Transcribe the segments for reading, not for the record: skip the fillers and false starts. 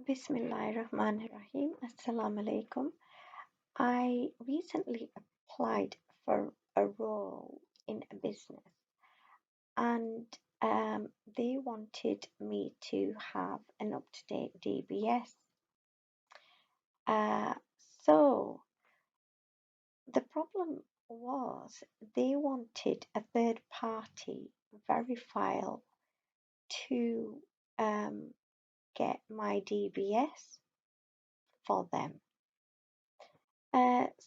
Bismillahirrahmanirrahim. Assalamu alaikum. I recently applied for a role in a business and they wanted me to have an up-to-date DBS. Uh, so the problem was they wanted a third party Verifile to get my DBS for them.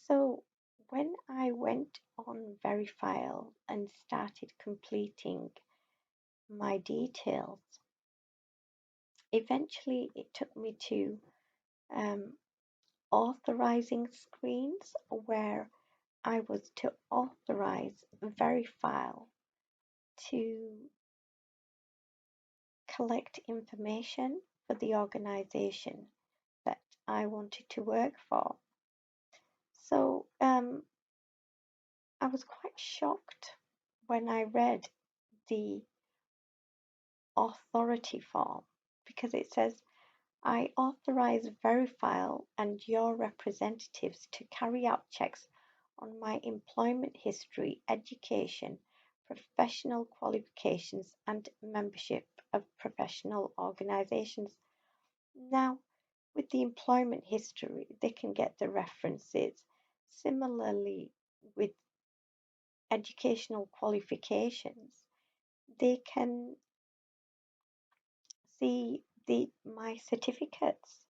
So when I went on Verifile and started completing my details, eventually it took me to um, authorizing screens where I was to authorize Verifile to collect information for the organization that I wanted to work for. So I was quite shocked when I read the authority form because it says, I authorize Verifile and your representatives to carry out checks on my employment history, education, professional qualifications, and membership of professional organizations. Now, with the employment history, they can get the references. Similarly, with educational qualifications, they can see my certificates.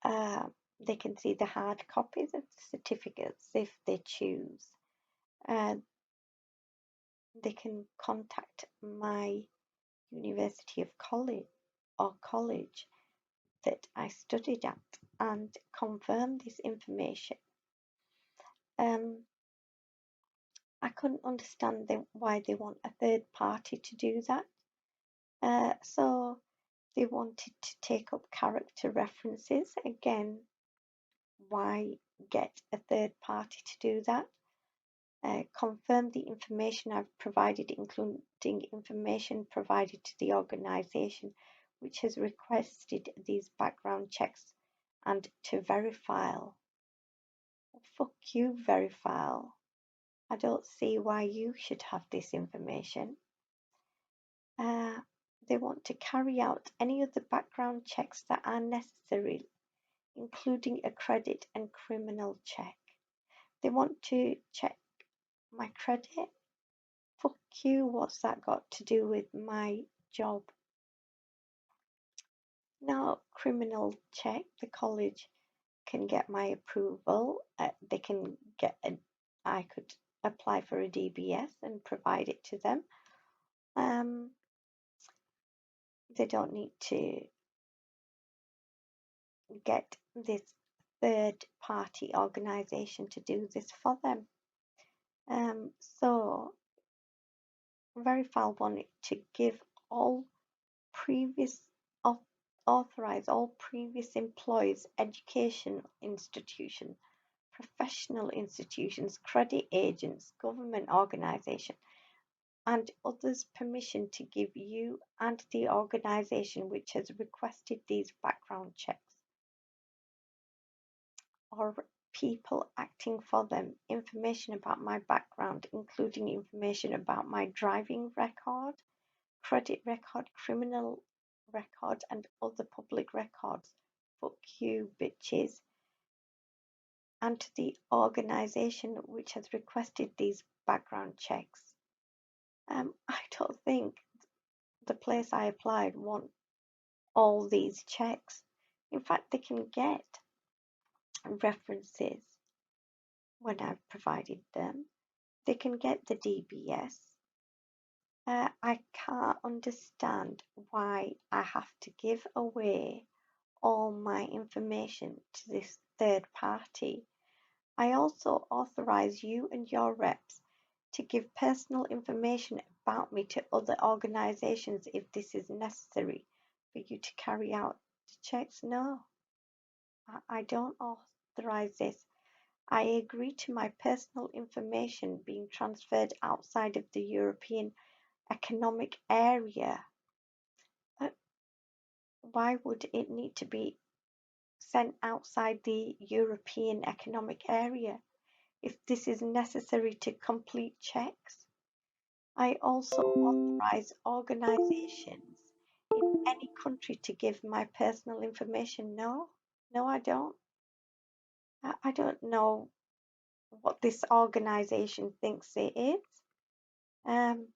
Uh, they can see the hard copies of the certificates if they choose. Uh, they can contact my university of college that I studied at and confirm this information. I couldn't understand why they want a third party to do that. So they wanted to take up character references. Again, why get a third party to do that? Confirm the information I've provided, including information provided to the organization which has requested these background checks, and to Verifile. Fuck you, Verifile. I don't see why you should have this information. They want to carry out any of the background checks that are necessary, including a credit and criminal check. They want to check my credit. Fuck you, what's that got to do with my job? Now, criminal check, the college can get my approval. They can get I could apply for a DBS and provide it to them. They don't need to get this third party organization to do this for them. So Verifile wanted to give all previous authorize all previous employees, education institutions, professional institutions, credit agents, government organization, and others permission to give you and the organization which has requested these background checks, or people acting for them, information about my background, including information about my driving record, credit record, criminal record, and other public records. Fuck you, bitches. And to the organization which has requested these background checks. I don't think the place I applied want all these checks. In fact, they can get references when I've provided them. They can get the DBS. I can't understand why I have to give away all my information to this third party. I also authorize you and your reps to give personal information about me to other organizations if this is necessary for you to carry out the checks. No, I don't authorize this. I agree to my personal information being transferred outside of the European Economic Area. why would it need to be sent outside the European Economic Area if this is necessary to complete checks? I also authorize organizations in any country to give my personal information. No, I don't. I don't know what this organization thinks it is. Um,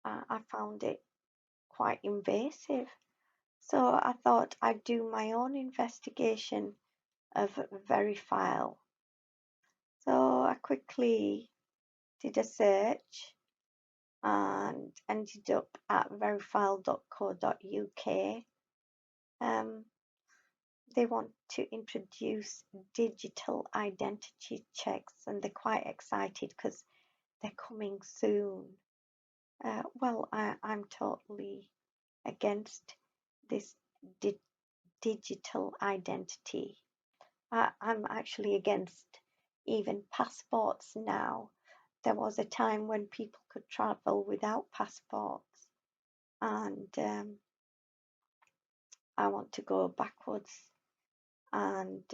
I found it quite invasive. So I thought I'd do my own investigation of Verifile. So I quickly did a search and ended up at verifile.co.uk. They want to introduce digital identity checks and they're quite excited because they're coming soon. Well, I'm totally against this digital identity. I'm actually against even passports now. There was a time when people could travel without passports, and I want to go backwards. And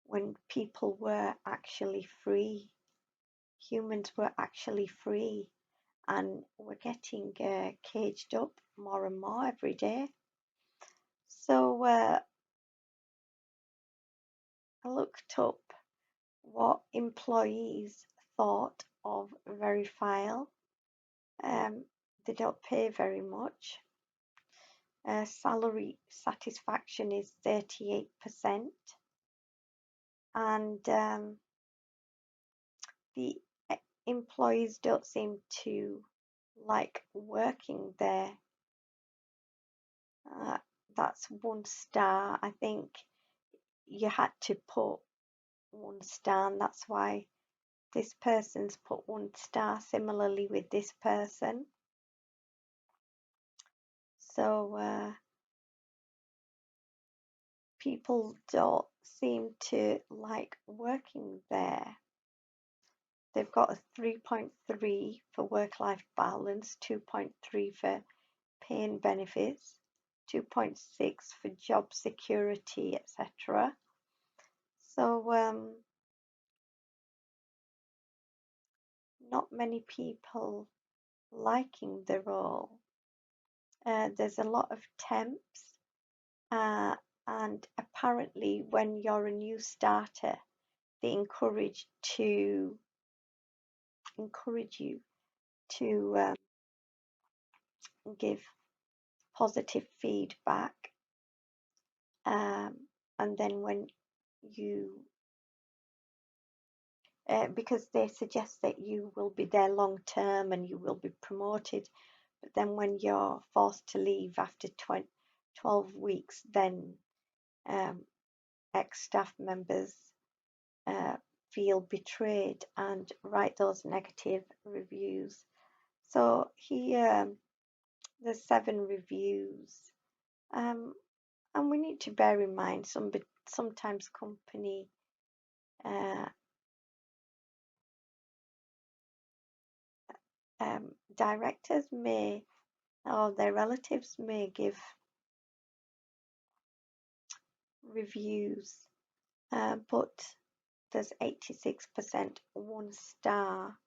when people were actually free, humans were actually free, and we're getting caged up more and more every day. So I looked up what employees thought of Verifile. They don't pay very much. Salary satisfaction is 38%, and the employees don't seem to like working there. That's 1 star. I think you had to put 1 star, and that's why this person's put 1 star. Similarly with this person. So people don't seem to like working there. They've got a 3.3 for work-life balance, 2.3 for pay and benefits, 2.6 for job security, etc. So not many people liking the role. There's a lot of temps, and apparently when you're a new starter, they encourage you to give positive feedback, and then when you because they suggest that you will be there long term and you will be promoted, but then when you're forced to leave after 12 weeks, then ex-staff members feel betrayed and write those negative reviews. So here there's 7 reviews, and we need to bear in mind sometimes company directors may, or their relatives may give reviews, but there's 86% 1 star.